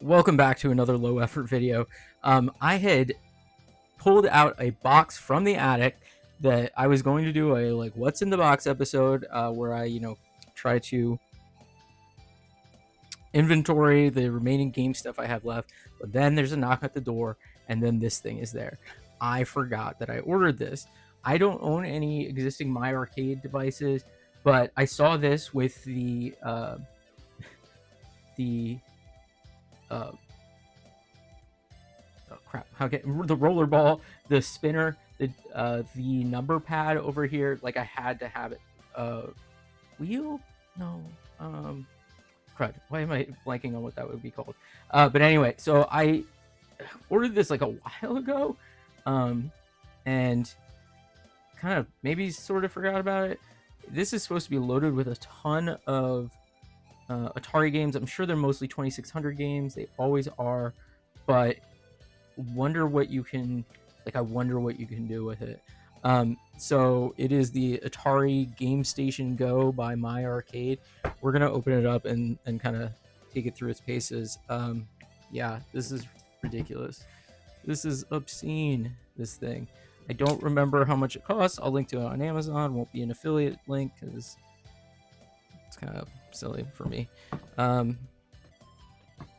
Welcome back to another low effort video. I had pulled out a box from the attic that I was going to do a what's in the box episode where I try to inventory the remaining game stuff I have left. But then there's a knock at the door, and then this thing is there. I forgot that I ordered this. I don't own any existing My Arcade devices, but I saw this with the uh, oh crap, how get the roller ball, the spinner, the number pad over here. Like I had to have it. Wheel? No. Crud. Why am I blanking on what that would be called? But anyway, so I ordered this like a while ago, and kind of maybe sort of forgot about it. This is supposed to be loaded with a ton of Atari games. I'm sure they're mostly 2600 games. They always are, but wonder what you can I wonder what you can do with it. So it is the Atari Gamestation Go by My Arcade. We're gonna open it up and kind of take it through its paces. Yeah, this is ridiculous. This is obscene, this thing. I don't remember how much it costs. I'll link to it on Amazon. Won't be an affiliate link because it's kind of silly for me. Oh,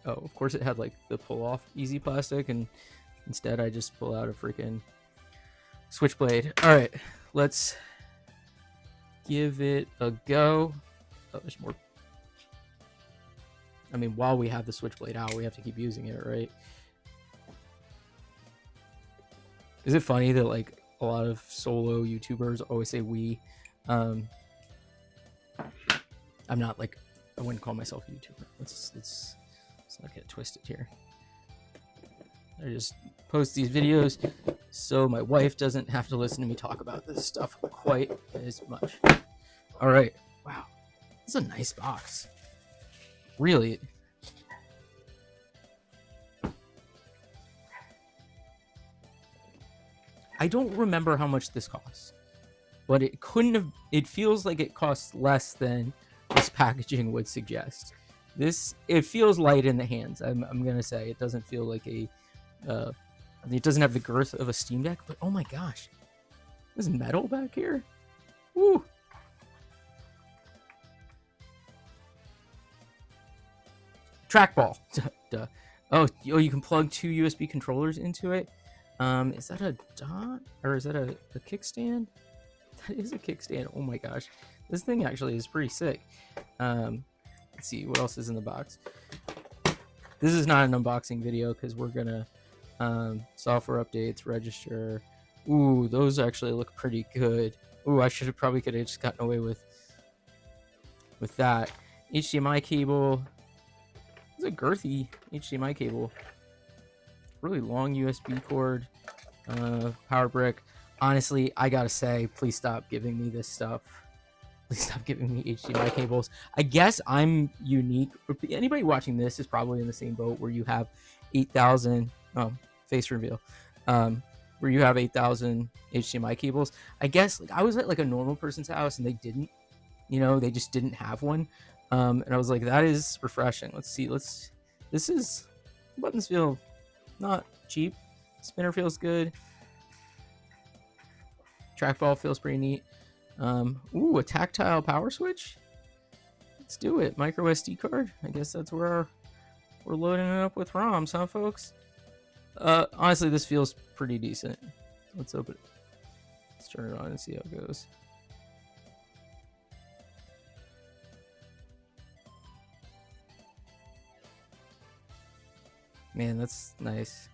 of course it had like the pull off easy plastic, and instead I just pull out a freaking switchblade. All right, let's give it a go. Oh, there's more. I mean, while we have the switchblade out, we have to keep using it, right? Is it funny that like a lot of solo YouTubers always say we? I'm not like, I wouldn't call myself a YouTuber. Let's not get twisted here. I just post these videos so my wife doesn't have to listen to me talk about this stuff quite as much. All right, wow, this is a nice box. Really. I don't remember how much this costs, but it couldn't have. It feels like it costs less than this packaging would suggest. It feels light in the hands. I'm gonna say it doesn't feel like a. It doesn't have the girth of a Steam Deck, but oh my gosh, there's metal back here. Woo! Trackball. Duh. Oh, you can plug 2 USB controllers into it. Is that a dot or is that a kickstand? That is a kickstand. Oh my gosh, this thing actually is pretty sick. Let's see what else is in the box. This is not an unboxing video because we're gonna software updates, register. Ooh, those actually look pretty good. Ooh, I probably could have just gotten away with that. HDMI cable. It's a girthy HDMI cable. Really long USB cord. Power brick. Honestly, I gotta say, please stop giving me this stuff. Please stop giving me HDMI cables. I guess I'm unique. Anybody watching this is probably in the same boat where you have 8,000. Oh, face reveal. Where you have 8,000 HDMI cables. I guess like I was at like a normal person's house and they didn't. They just didn't have one. And I was like, that is refreshing. Let's see. This is buttons feel not cheap. Spinner feels good. Trackball feels pretty neat. Ooh, a tactile power switch. Let's do it. Micro SD card. I guess that's where we're loading it up with ROMs, huh, folks? Honestly, this feels pretty decent. Let's open it. Let's turn it on and see how it goes. Man, that's nice.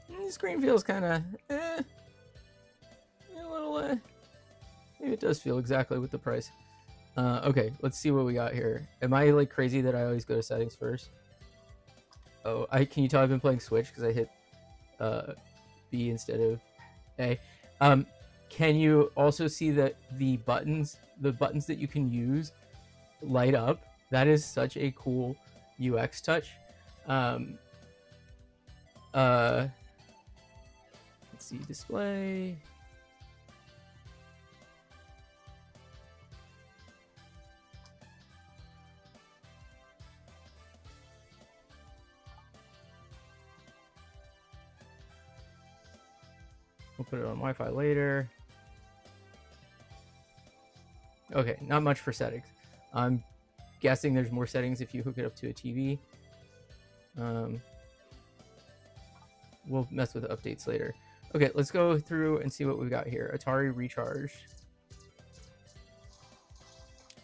The screen feels kind of a little maybe it does feel exactly with the price. Okay, let's see what we got here. Am I like crazy that I always go to settings first? Oh, can you tell I've been playing Switch because I hit B instead of A. Can you also see that the buttons that you can use light up. That is such a cool UX touch. Um, let's see, display. We'll put it on Wi-Fi later. Okay, not much for settings. I'm guessing there's more settings if you hook it up to a TV. We'll mess with updates later. Okay, let's go through and see what we've got here. Atari Recharge.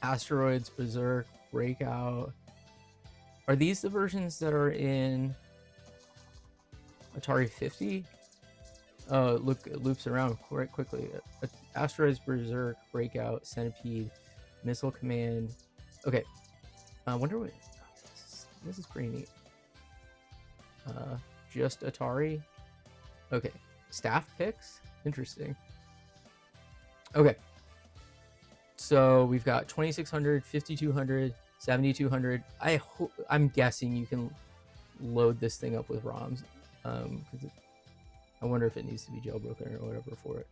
Asteroids, Berserk, Breakout. Are these the versions that are in Atari 50? Oh, look, it loops around quite quickly. Asteroids, Berserk, Breakout, Centipede, Missile Command. Okay, I wonder what. This is pretty neat. Just Atari. Okay, staff picks. Interesting. Okay, so we've got 2600, 5200, 7200. I'm guessing you can load this thing up with ROMs. Because I wonder if it needs to be jailbroken or whatever for it.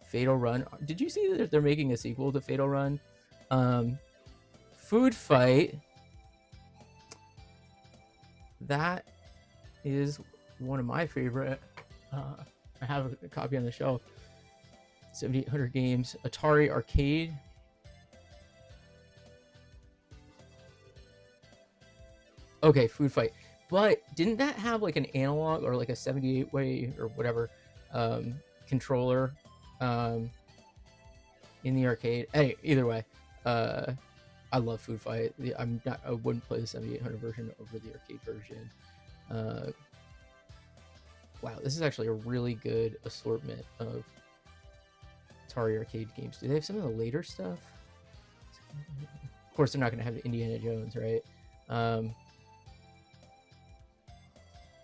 Fatal Run. Did you see that they're making a sequel to Fatal Run? Food Fight. That is one of my favorite. I have a copy on the shelf. 7800 games. Atari Arcade. Okay, Food Fight. But didn't that have like an analog or like a 78-way or whatever controller in the arcade? Hey, either way, I love Food Fight. I wouldn't play the 7800 version over the arcade version. Wow, this is actually a really good assortment of Atari arcade games. Do they have some of the later stuff? Of course, they're not going to have Indiana Jones, right?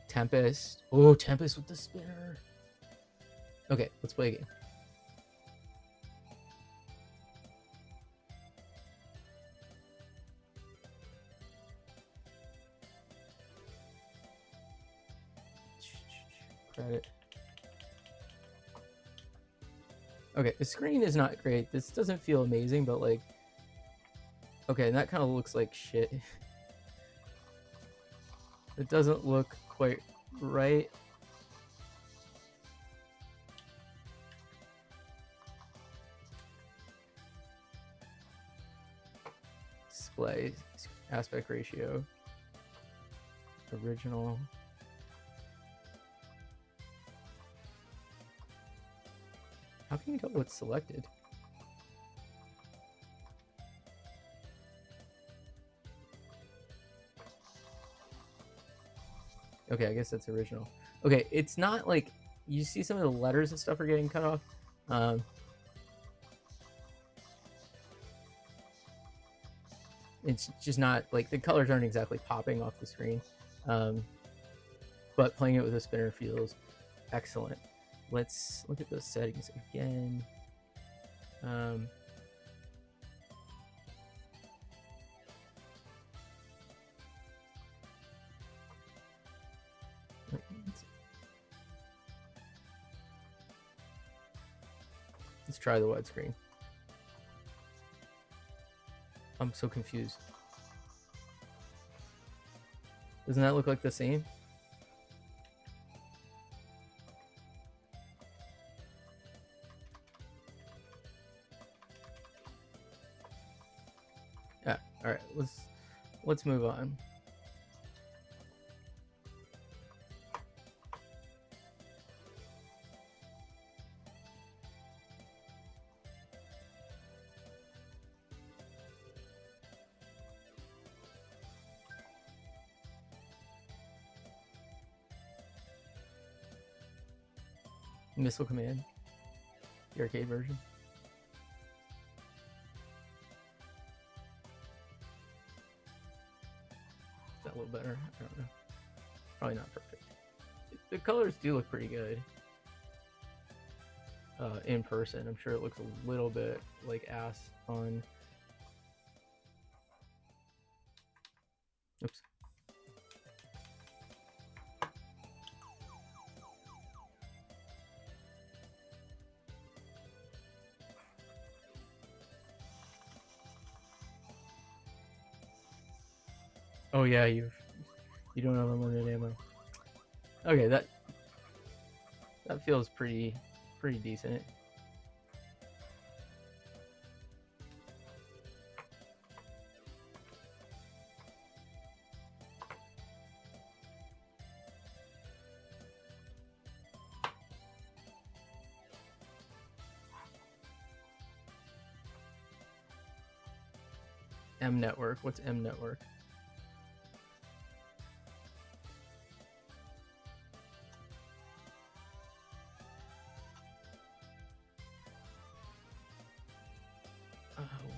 Tempest. Oh, Tempest with the spinner. Okay, let's play a game. Credit. Okay, the screen is not great. This doesn't feel amazing, but like... Okay, that kind of looks like shit. It doesn't look quite right. Display, aspect ratio, original. How can you tell what's selected? Okay, I guess that's original. Okay, it's not like you see some of the letters and stuff are getting cut off. It's just not like the colors aren't exactly popping off the screen. But playing it with a spinner feels excellent. Let's look at those settings again. Let's try the widescreen. I'm so confused. Doesn't that look like the same? Yeah, all right, let's move on. Missile Command, the arcade version. Is that a little better? I don't know. Probably not perfect. The colors do look pretty good in person. I'm sure it looks a little bit like ass on Oops. Oh yeah, you don't have unlimited ammo. Okay, that feels pretty decent. M network. What's M network?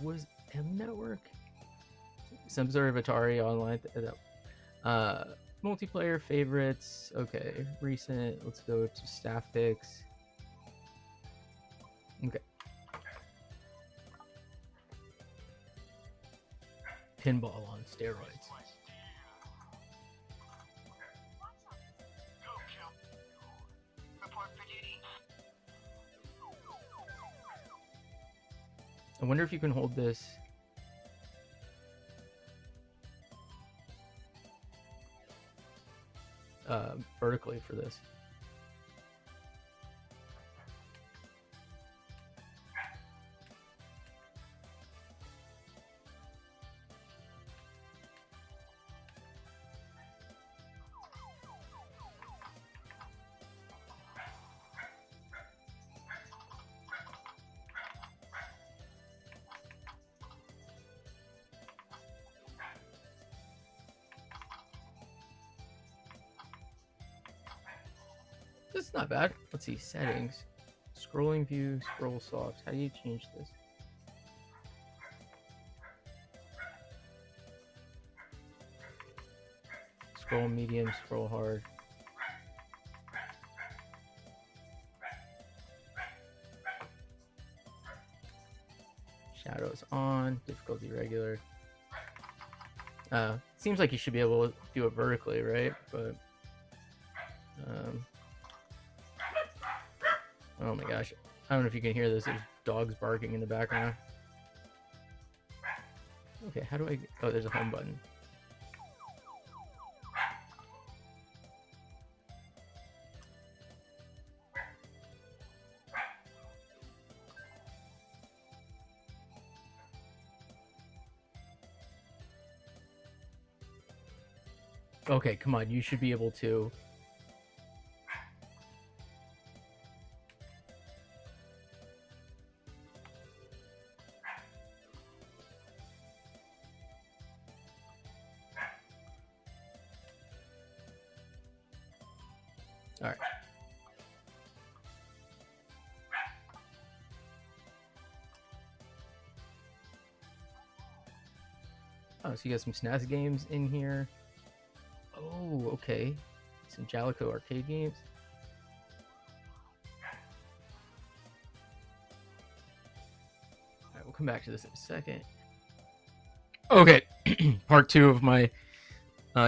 Was M network? Some sort of Atari online. Multiplayer favorites. Okay, recent. Let's go to staff picks. Okay. Pinball on steroids. I wonder if you can hold this. Vertically for this. This is not bad. Let's see, settings. Scrolling view, scroll soft. How do you change this? Scroll medium, scroll hard. Shadows on, difficulty regular. Seems like you should be able to do it vertically, right? But oh my gosh, I don't know if you can hear this. There's dogs barking in the background. Okay, how do I? Oh, there's a home button. Okay, come on, you should be able to. All right. Oh, so you got some SNES games in here. Oh, okay. Some Jalico arcade games. All right, we'll come back to this in a second. Okay, part 2 of my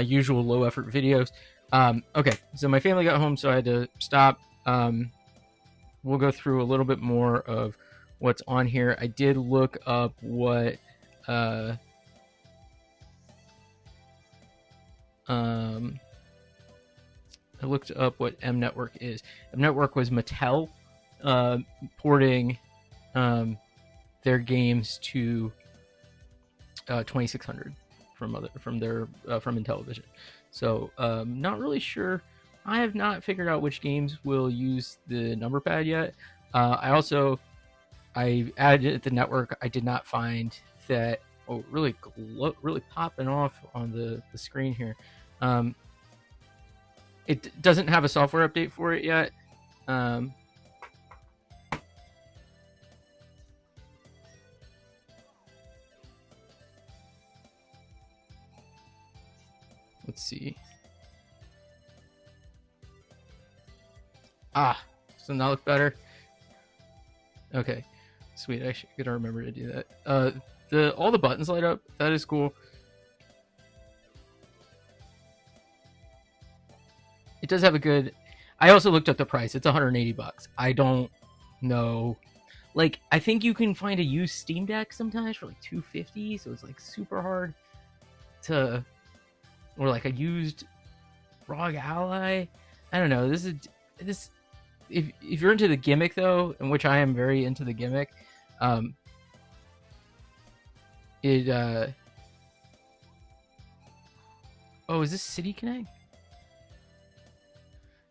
usual low effort videos. Okay, so my family got home, so I had to stop. We'll go through a little bit more of what's on here. I did look up what I looked up what M Network is. M Network was Mattel porting their games to 2600 from Intellivision. So not really sure. I have not figured out which games will use the number pad yet. I added the network. I did not find that. Oh, really popping off on the screen here. It doesn't have a software update for it yet. Let's see. Does it not look better? Okay, sweet. I should gotta remember to do that. All the buttons light up. That is cool. does have a good. I also looked up the price. It's $180. I don't know. Like, I think you can find a used Steam Deck sometimes for like $250, so it's like super hard to, or like a used ROG Ally. I don't know. This. If you're into the gimmick though, in which I am very into the gimmick, it. Oh, is this City Connect?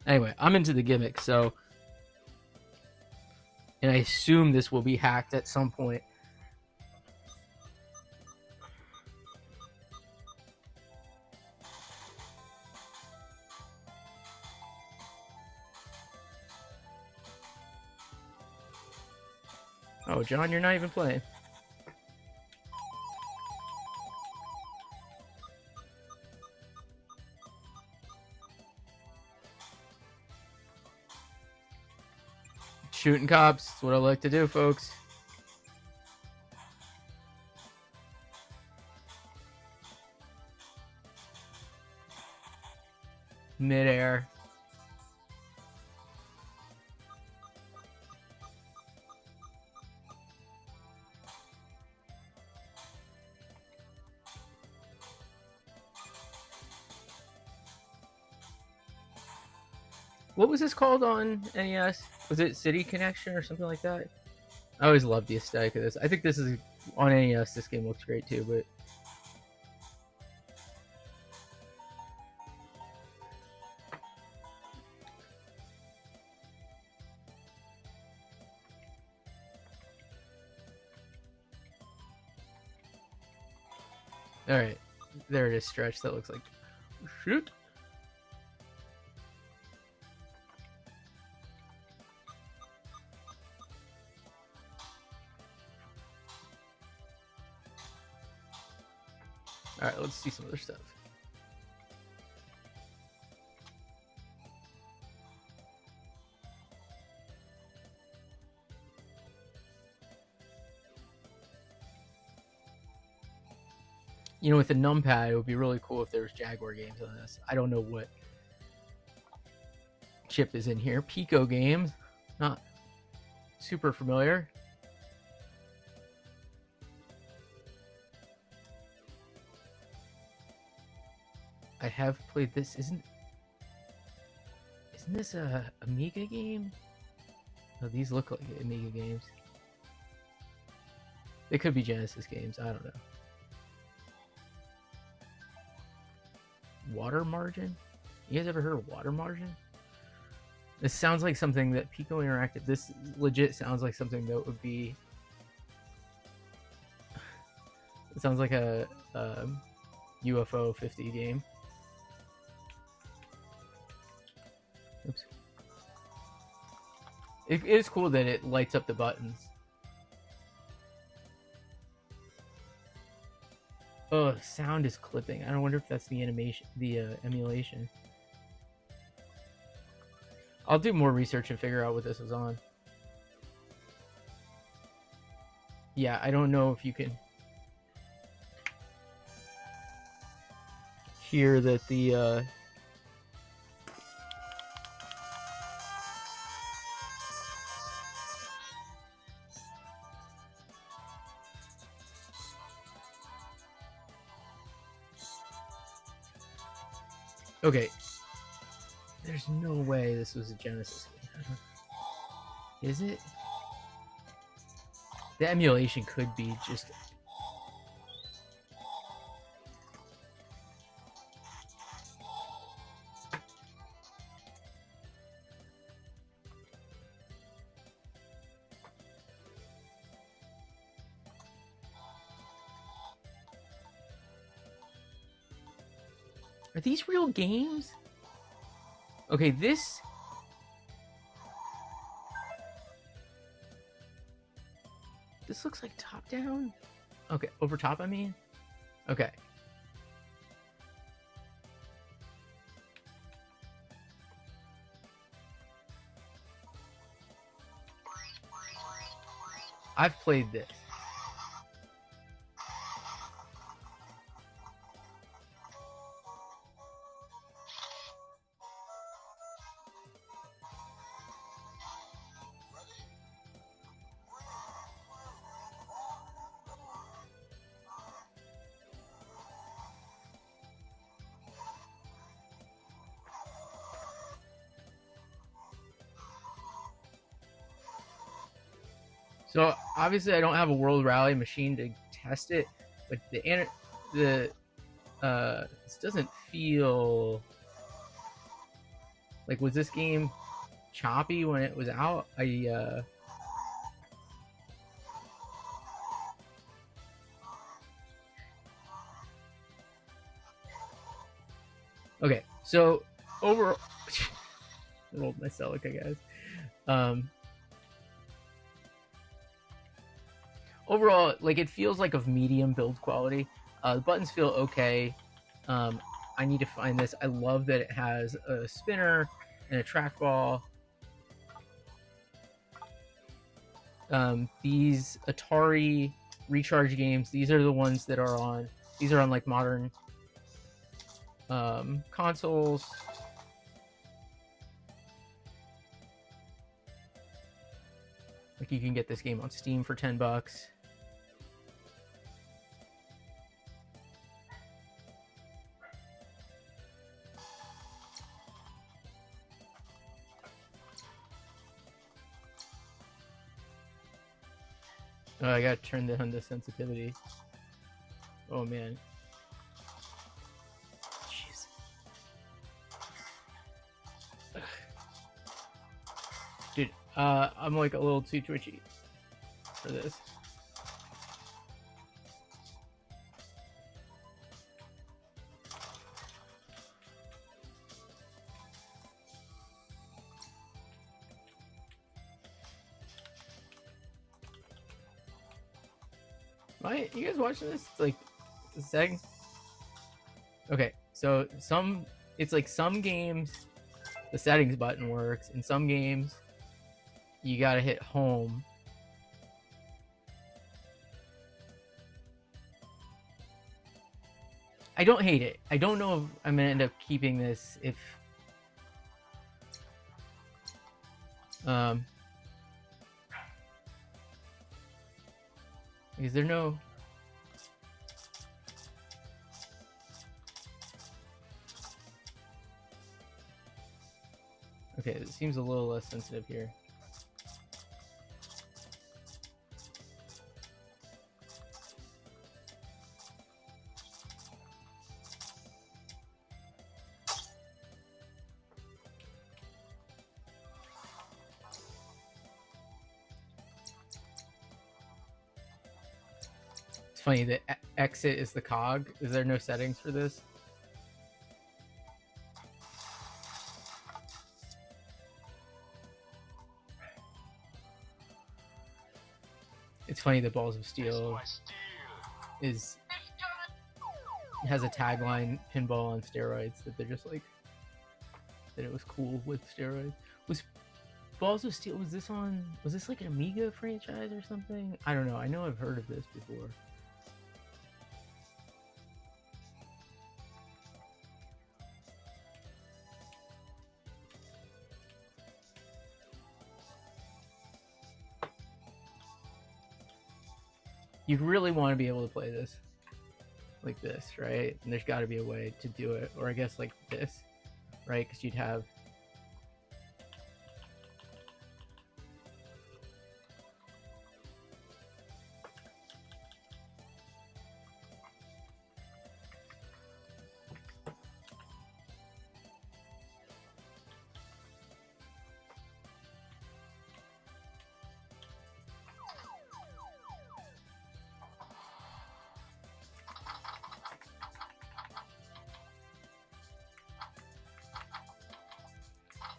Anyway, I'm into the gimmick, so, and I assume this will be hacked at some point. Oh, John, you're not even playing. Shooting cops, that's what I like to do, folks. Midair. What was this called on NES? Was it City Connection or something like that? I always loved the aesthetic of this. I think this is on NES. This game looks great too, but all right, there it is. Stretch. That looks like shoot. All right, let's see some other stuff. You know, with the numpad, it would be really cool if there was Jaguar games on this. I don't know what chip is in here. Pico games, not super familiar. I have played this. Isn't this a Amiga game? No, these look like Amiga games. They could be Genesis games. I don't know. Water Margin? You guys ever heard of Water Margin? This sounds like something that Pico Interactive. This legit sounds like something that would be. It sounds like a UFO 50 game. Oops. It is cool that it lights up the buttons. Oh, sound is clipping. I don't wonder if that's the animation, the emulation. I'll do more research and figure out what this was on. Yeah, I don't know if you can hear that the okay. There's no way this was a Genesis game. Is it? The emulation could be just. Are these real games? Okay, this. This looks like top down. Okay, over top, I mean. Okay. I've played this. So obviously I don't have a World Rally machine to test it, but this doesn't feel like, was this game choppy when it was out? Okay, so overall, I rolled my Celica, guys. Overall, like, it feels like of medium build quality. The buttons feel okay. I need to find this. I love that it has a spinner and a trackball. These Atari recharge games, these are the ones that are on. These are on like modern consoles. Like, you can get this game on Steam for $10. Oh, I gotta turn down the sensitivity. Oh man. Jeez. Dude, I'm like a little too twitchy for this. You guys watching this? It's like the settings. Okay, so it's like some games the settings button works. In some games, you gotta hit home. I don't hate it. I don't know if I'm gonna end up keeping this if is there no okay, it seems a little less sensitive here. It's funny that exit is the cog. Is there no settings for this? It's funny that Balls of Steel has a tagline, pinball on steroids, that they're just like, that it was cool with steroids. Was Balls of Steel, was this like an Amiga franchise or something? I don't know. I know I've heard of this before. You really want to be able to play this like this, right? And there's got to be a way to do it, or I guess like this, right? Because you'd have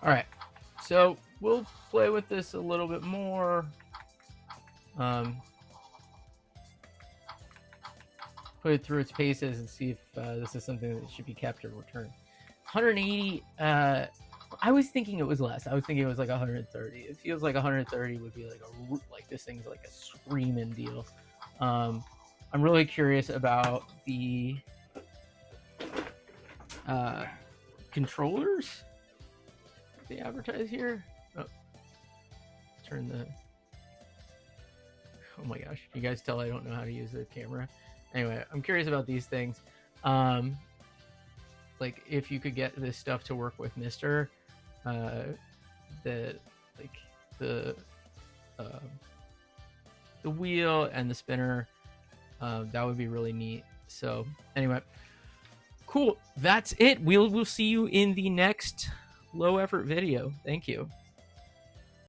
all right, so we'll play with this a little bit more. Put it through its paces and see if this is something that should be kept or returned. 180. I was thinking it was less. I was thinking it was like 130. It feels like 130 would be like this thing's like a screaming deal. I'm really curious about the controllers they advertise here. Oh, turn the. Oh my gosh! You guys tell I don't know how to use the camera. Anyway, I'm curious about these things. Like, if you could get this stuff to work with Mister, the wheel and the spinner. That would be really neat. So anyway, cool. That's it. We'll see you in the next low effort video. Thank you.